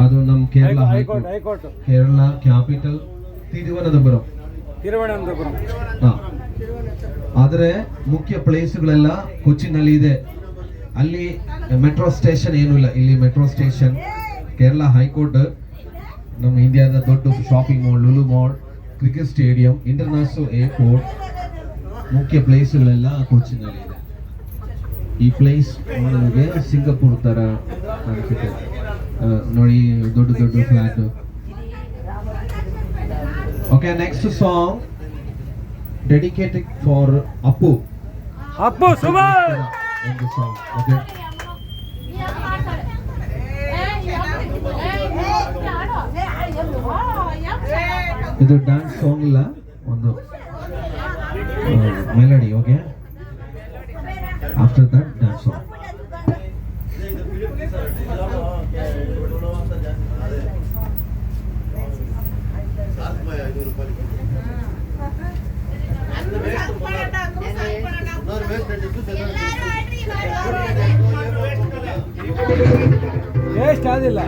ಅದು ನಮ್ಮ ಕೇರಳ ಕೇರಳ ಕ್ಯಾಪಿಟಲ್ ತಿರುವನಂತಪುರಂ. ಆದರೆ ಮುಖ್ಯ ಪ್ಲೇಸ್ಗಳೆಲ್ಲ ಕೊಚ್ಚಿನಲ್ಲಿ ಇದೆ. ಅಲ್ಲಿ ಮೆಟ್ರೋ ಸ್ಟೇಷನ್ ಏನೂ ಇಲ್ಲ. ಇಲ್ಲಿ ಮೆಟ್ರೋ ಸ್ಟೇಷನ್, ಕೇರಳ ಹೈಕೋರ್ಟ್, ನಮ್ಮ ಇಂಡಿಯಾದ ದೊಡ್ಡ shopping mall Lulu mall, cricket stadium, international airport, ಮುಖ್ಯ ಪ್ಲೇಸ್ಗಳೆಲ್ಲ ಕೊಚ್ಚಿನಲ್ಲಿ ಇದೆ. ಈ ಪ್ಲೇಸ್ ನೋಡೋದಕ್ಕೆ ಸಿಂಗಾಪುರ್ ತರ ಕಾಣಿಸುತ್ತೆ ನೋಡಿ, ದೊಡ್ಡ ದೊಡ್ಡ flat. Okay, next song dedicated for Appu Suman. ಒಂದು ಸಾಂಗ್. ಓಕೆ, ಇದು ಡ್ಯಾನ್ಸ್ ಸಾಂಗ್ ಇಲ್ಲ, ಒಂದು melody. Okay, after that dance song. Waste ಆದಿಲ್ಲ.